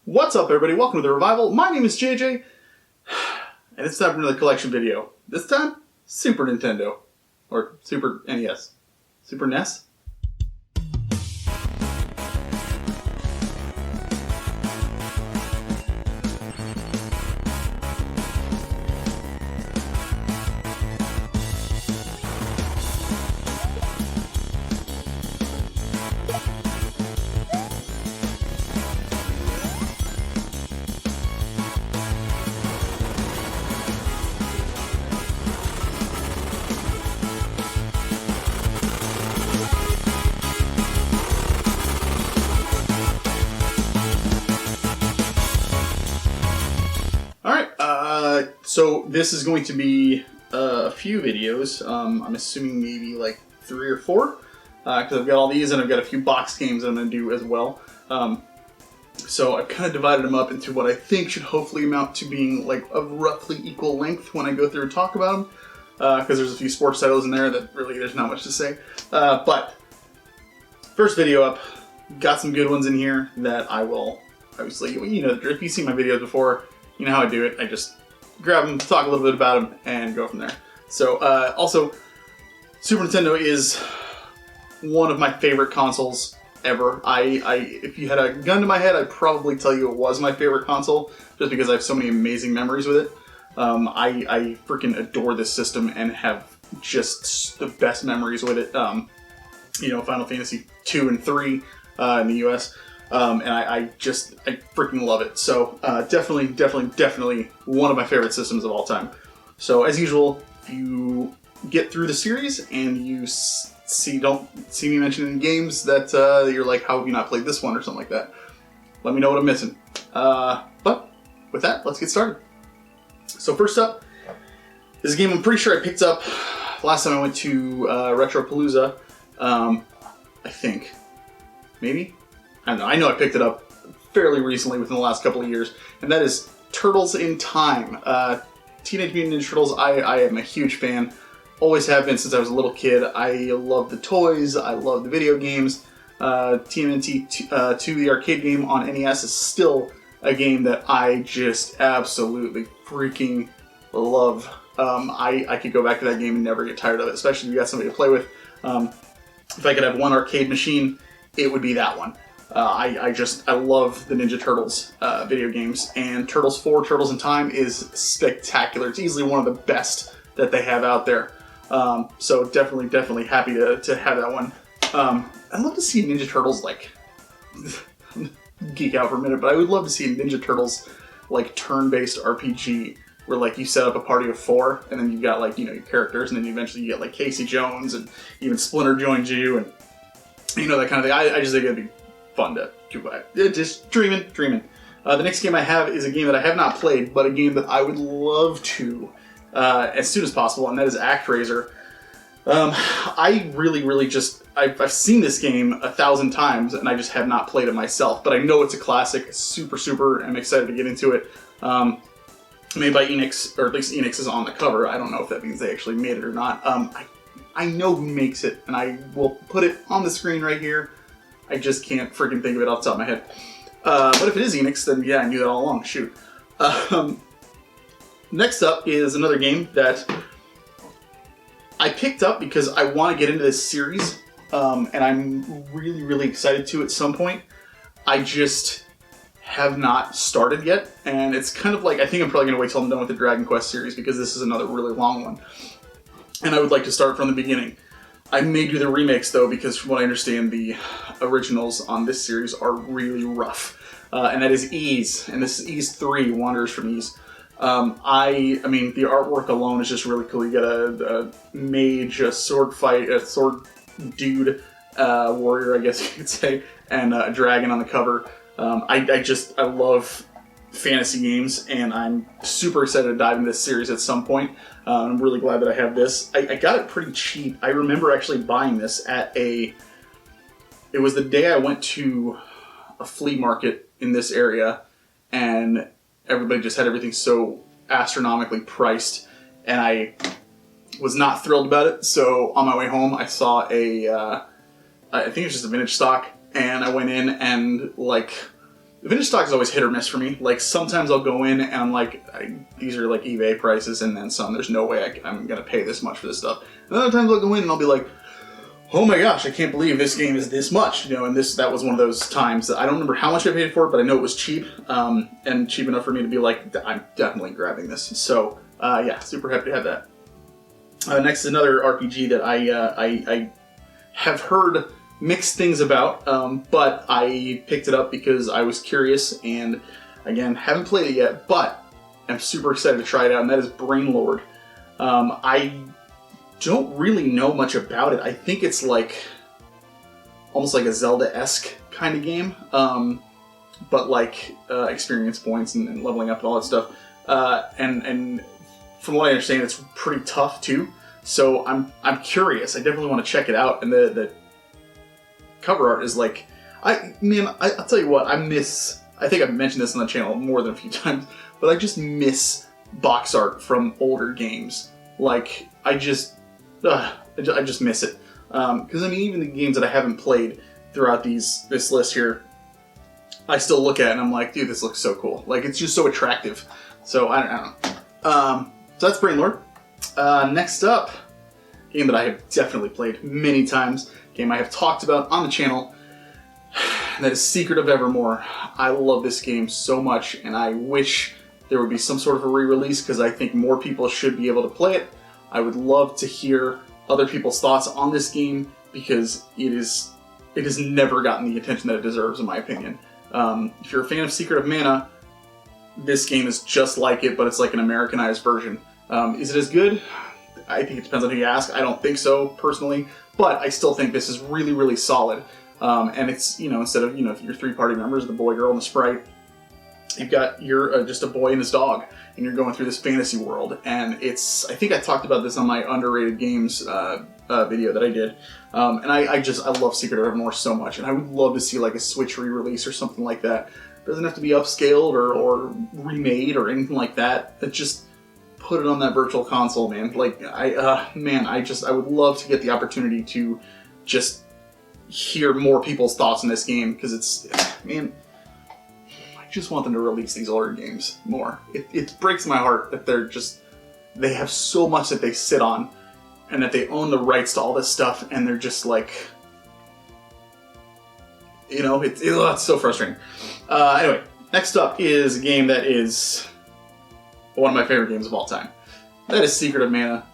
What's up, everybody? Welcome to The Revival. My name is JJ, and it's time for another collection video. This time, Super Nintendo. Or Super NES. Super NES? So this is going to be a few videos. I'm assuming maybe like 3 or 4, because I've got all these and I've got a few box games that I'm going to do as well. So I've kind of divided them up into what I think should hopefully amount to being like of roughly equal length when I go through and talk about them, because there's a few sports titles in there that really there's not much to say. But first video up, got some good ones in here that I will obviously, if you've seen my videos before, you know how I do it. I just grab them, talk a little bit about them, and go from there. So, also, Super Nintendo is one of my favorite consoles ever. If you had a gun to my head, I'd probably tell you it was my favorite console, just because I have so many amazing memories with it. I freaking adore this system and have just the best memories with it. Final Fantasy 2 and 3 in the US. And I freaking love it. So definitely one of my favorite systems of all time. So as usual, if you get through the series and you don't see me mention any games that you're like, how have you not played this one or something like that, let me know what I'm missing. But with that, let's get started. So first up, this is a game I'm pretty sure I picked up last time I went to Retropalooza. I think. Maybe? I don't know. I know I picked it up fairly recently within the last couple of years, and that is Turtles in Time. Teenage Mutant Ninja Turtles, I am a huge fan. Always have been since I was a little kid. I love the toys. I love the video games. TMNT 2, the arcade game on NES, is still a game that I just absolutely freaking love. I could go back to that game and never get tired of it, especially if you got somebody to play with. If I could have one arcade machine, it would be that one. I love the Ninja Turtles video games, and Turtles 4, Turtles in Time is spectacular. It's easily one of the best that they have out there. So definitely happy to have that one. I'd love to see Ninja Turtles, like, geek out for a minute, but I would love to see a Ninja Turtles, like, turn-based RPG where, like, you set up a party of 4, and then you've got, like, your characters, and then eventually you get, like, Casey Jones, and even Splinter joins you, and, that kind of thing. I just think it'd be fun to do. Just dreaming. The next game I have is a game that I have not played, but a game that I would love to as soon as possible, and that is ActRaiser. I've seen this game 1,000 times, and I just have not played it myself, but I know it's a classic. Super, I'm excited to get into it. Made by Enix, or at least Enix is on the cover. I don't know if that means they actually made it or not. I know who makes it, and I will put it on the screen right here. I just can't freaking think of it off the top of my head. But if it is Enix, then yeah, I knew that all along. Shoot. Next up is another game that I picked up because I want to get into this series, and I'm really excited to at some point. I just have not started yet, and it's kind of like, I think I'm probably going to wait till I'm done with the Dragon Quest series, because this is another really long one. And I would like to start from the beginning. I may do the remakes, though, because from what I understand, the originals on this series are really rough. And that is Ys, and this is Ys 3, Wanderers from Ys. I mean, the artwork alone is just really cool. You got a mage, a sword dude, warrior, I guess you could say, and a dragon on the cover. I love fantasy games, and I'm super excited to dive into this series at some point. I'm really glad that I have this. I got it pretty cheap. I remember actually buying this at it was the day I went to a flea market in this area, and everybody just had everything so astronomically priced, and I was not thrilled about it. So on my way home, I saw I think it was just a vintage stock, and I went in and, like, vintage stock is always hit or miss for me. Like, sometimes I'll go in and I'm like, these are like eBay prices and then some. There's no way I'm going to pay this much for this stuff. And other times I'll go in and I'll be like, oh my gosh, I can't believe this game is this much. You know, and that was one of those times that I don't remember how much I paid for it, but I know it was cheap, and cheap enough for me to be like, I'm definitely grabbing this. So, yeah, super happy to have that. Next is another RPG that I have heard mixed things about, but I picked it up because I was curious, and again, haven't played it yet, but I'm super excited to try it out, and that is Brain Lord. I don't really know much about it. I think it's like almost like a Zelda-esque kind of game, but like experience points and leveling up and all that stuff. And from what I understand, it's pretty tough too. So I'm curious. I definitely want to check it out. And the cover art is like, I'll tell you what, I think I've mentioned this on the channel more than a few times, but I just miss box art from older games. Like, I just miss it. Because I mean, even the games that I haven't played throughout this list here, I still look at it and I'm like, dude, this looks so cool. Like, it's just so attractive. So I don't know. So that's Brain Lord. Next up, a game that I have definitely played many times, a game I have talked about on the channel, and that is Secret of Evermore. I love this game so much, and I wish there would be some sort of a re-release because I think more people should be able to play it. I would love to hear other people's thoughts on this game because it has never gotten the attention that it deserves, in my opinion. If you're a fan of Secret of Mana, this game is just like it, but it's like an Americanized version. Is it as good? I think it depends on who you ask. I don't think so, personally, but I still think this is really, really solid. And it's, instead of, your three party members, the boy, girl, and the sprite, you've got just a boy and his dog, and you're going through this fantasy world. And I think I talked about this on my underrated games video that I did. And I love Secret of Evermore so much, and I would love to see like a Switch re-release or something like that. It doesn't have to be upscaled or remade or anything like that. It just put it on that virtual console, man. Like, I would love to get the opportunity to just hear more people's thoughts on this game, because I just want them to release these older games more. It breaks my heart that they have so much that they sit on, and that they own the rights to all this stuff, and they're just like, it's so frustrating. Anyway, next up is a game that is one of my favorite games of all time. That is Secret of Mana.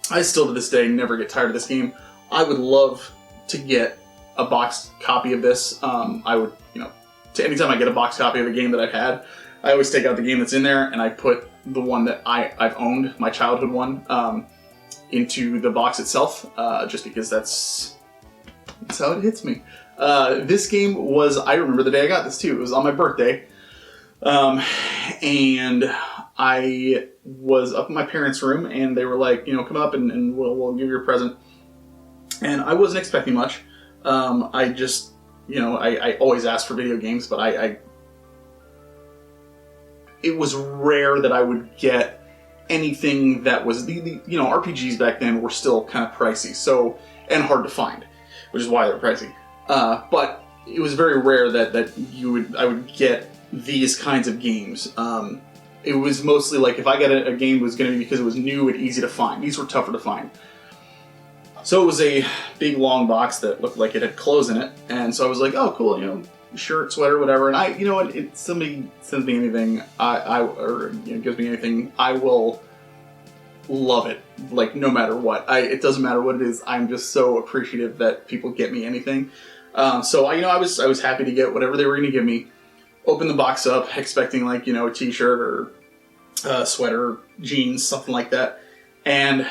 I still to this day never get tired of this game. I would love to get a boxed copy of this. I would, anytime I get a boxed copy of a game that I've had, I always take out the game that's in there and I put the one that I've owned, my childhood one, into the box itself, just because that's how it hits me. This game I remember the day I got this too. It was on my birthday. And I was up in my parents' room and they were like, come up and we'll give you a present. And I wasn't expecting much. I just, I always ask for video games, but it was rare that I would get anything that was RPGs back then were still kind of pricey, and hard to find, which is why they're pricey. But it was very rare that I would get these kinds of games. It was mostly like if I got a game, it was going to be because it was new and easy to find. These were tougher to find. So it was a big long box that looked like it had clothes in it, and so I was like, oh cool, shirt, sweater, whatever. And if somebody sends me anything, gives me anything, I will love it. Like, no matter what. It doesn't matter what it is. I'm just so appreciative that people get me anything. So I was happy to get whatever they were going to give me. Open the box up, expecting like a t-shirt or sweater, jeans, something like that, and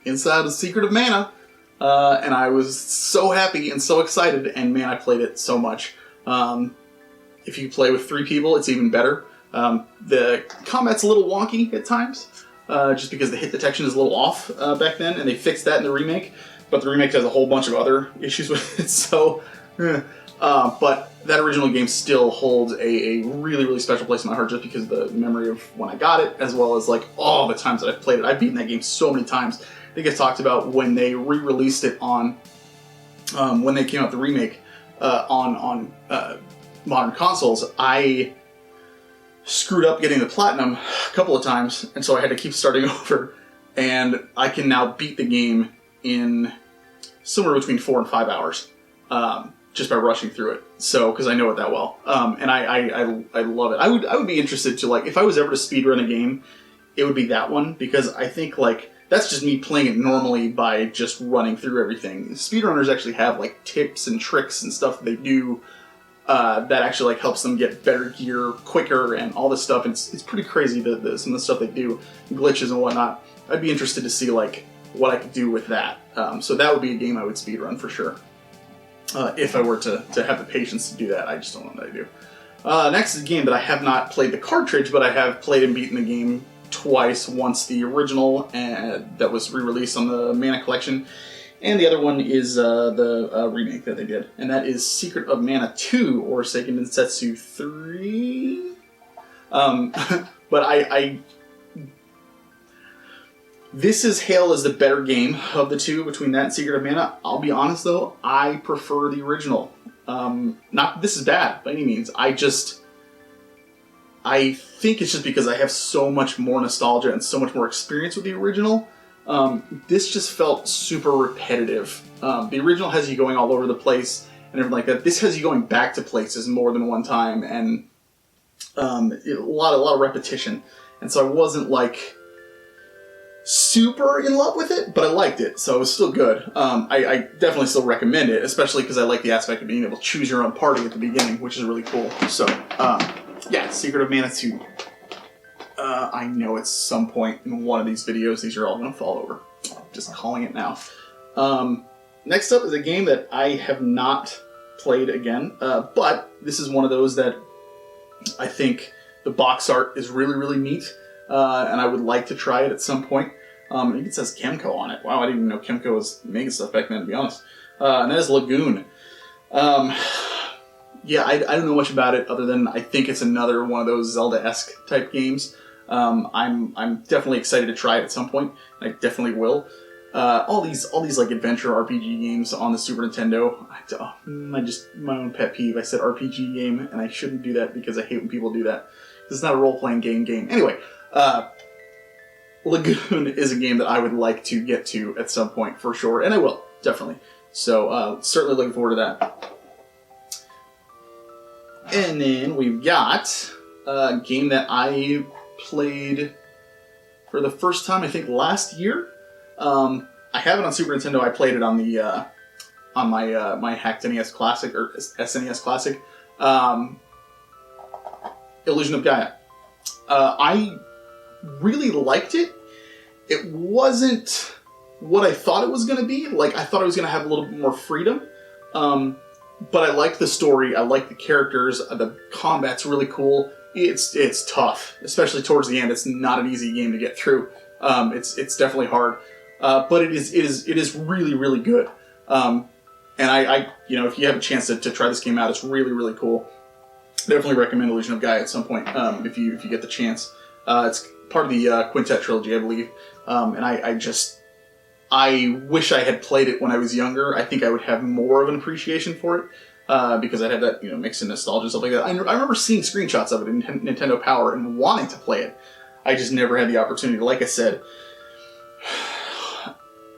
inside is Secret of Mana. And I was so happy and so excited, and man, I played it so much. If you play with 3 people, it's even better. The combat's a little wonky at times, just because the hit detection is a little off back then, and they fixed that in the remake. But the remake has a whole bunch of other issues with it, so... but that original game still holds a really, really special place in my heart, just because of the memory of when I got it, as well as like all the times that I've played it. I've beaten that game so many times. I think I talked about when they re-released it on, when they came out the remake, on modern consoles, I screwed up getting the platinum a couple of times, and so I had to keep starting over. And I can now beat the game in somewhere between 4 and 5 hours, just by rushing through it. So, because I know it that well, and I love it. I would be interested to, like, if I was ever to speedrun a game, it would be that one, because I think, like, that's just me playing it normally by just running through everything. Speedrunners actually have, like, tips and tricks and stuff that they do that actually, like, helps them get better gear quicker and all this stuff. It's pretty crazy, some of the stuff they do, glitches and whatnot. I'd be interested to see, like, what I could do with that. So that would be a game I would speedrun for sure. If I were to have the patience to do that. I just don't know that I do. Next is a game that I have not played the cartridge, but I have played and beaten the game twice. Once the original that was re-released on the Mana Collection, and the other one is the remake that they did, and that is Secret of Mana 2 or Seiken Densetsu 3. But this is hailed as the better game of the two between that and Secret of Mana. I'll be honest though, I prefer the original. Not this is bad by any means. I think it's just because I have so much more nostalgia and so much more experience with the original. This just felt super repetitive. The original has you going all over the place and everything like that. This has you going back to places more than one time, and a lot of repetition. And so I wasn't like super in love with it, but I liked it, so it was still good. I definitely still recommend it, especially because I like the aspect of being able to choose your own party at the beginning, which is really cool. So, yeah, Secret of Mana 2. I know at some point in one of these videos, these are all going to fall over. Just calling it now. Next up is a game that I have not played again, but this is one of those that I think the box art is really, really neat. And I would like to try it at some point. I think it says Kemco on it. Wow, I didn't even know Kemco was making stuff back then, to be honest. And that is Lagoon. Yeah, I don't know much about it other than I think it's another one of those Zelda-esque type games. I'm definitely excited to try it at some point. I definitely will. All these like adventure RPG games on the Super Nintendo. My own pet peeve. I said RPG game, and I shouldn't do that because I hate when people do that. It's not a role-playing game. Anyway. Lagoon is a game that I would like to get to at some point for sure, and I will, definitely. So, certainly looking forward to that. And then we've got a game that I played for the first time, I think, last year. I have it on Super Nintendo. I played it on the on my hacked NES Classic, or SNES Classic. Illusion of Gaia. I really liked it. It wasn't what I thought it was going to be. Like, I thought I was going to have a little bit more freedom. But I liked the story. I liked the characters. The combat's really cool. It's tough, especially towards the end. It's not an easy game to get through. It's definitely hard. But it is really, really good. And I if you have a chance to try this game out, it's really, really cool. Definitely recommend Illusion of Gaia at some point, if you get the chance. It's part of the Quintet trilogy, I believe. And I wish I had played it when I was younger. I think I would have more of an appreciation for it, because I'd have that, mix of nostalgia and stuff like that. I remember seeing screenshots of it in Nintendo Power and wanting to play it. I just never had the opportunity. Like I said,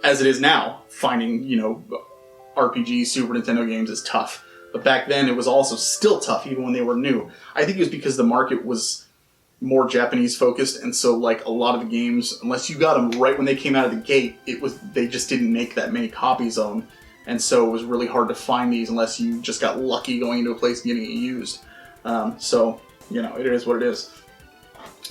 as it is now, finding, RPG Super Nintendo games is tough. But back then, it was also still tough, even when they were new. I think it was because the market was more Japanese focused, and so like a lot of the games, unless you got them right when they came out of the gate, they just didn't make that many copies of them, and so it was really hard to find these unless you just got lucky going into a place and getting it used. So it is what it is.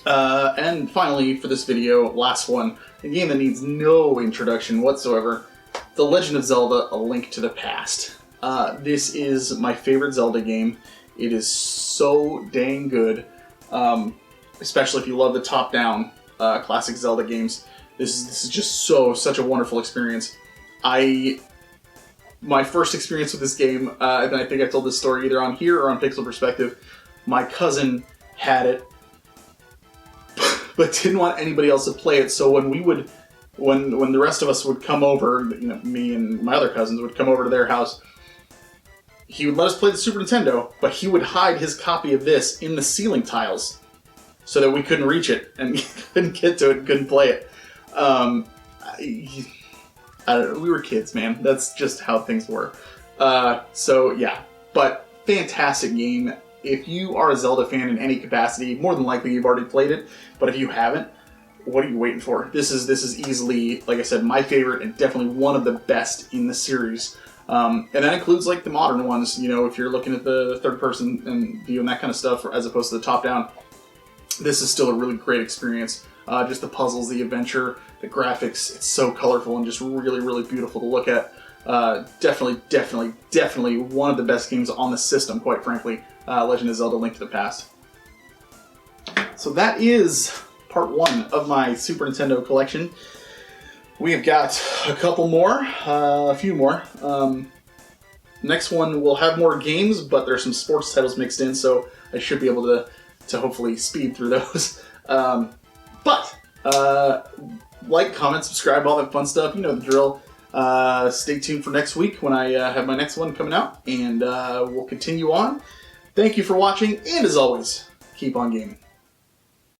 And finally, for this video, last one, a game that needs no introduction whatsoever: The Legend of Zelda: A Link to the Past. This is my favorite Zelda game. It is so dang good. Especially if you love the top-down classic Zelda games. This is just such a wonderful experience. My first experience with this game, and I think I told this story either on here or on Pixel Perspective, my cousin had it, but didn't want anybody else to play it, so when the rest of us would come over, me and my other cousins would come over to their house, he would let us play the Super Nintendo, but he would hide his copy of this in the ceiling tiles so that we couldn't reach it and couldn't get to it and couldn't play it. I don't know, we were kids, man. That's just how things were. So yeah, but fantastic game. If you are a Zelda fan in any capacity, more than likely you've already played it, but if you haven't, what are you waiting for? This is easily, like I said, my favorite and definitely one of the best in the series. And that includes like the modern ones, you know, if you're looking at the third person and view and that kind of stuff as opposed to the top down, this is still a really great experience. Just the puzzles, the adventure, the graphics, it's so colorful and just really, really beautiful to look at. Definitely one of the best games on the system, quite frankly. Legend of Zelda: Link to the Past. So that is part 1 of my Super Nintendo collection. We have got a couple more, a few more. Next one will have more games, but there's some sports titles mixed in, so I should be able to hopefully speed through those. Like, comment, subscribe, all that fun stuff. You know the drill. Stay tuned for next week when I have my next one coming out, and we'll continue on. Thank you for watching, and as always, keep on gaming.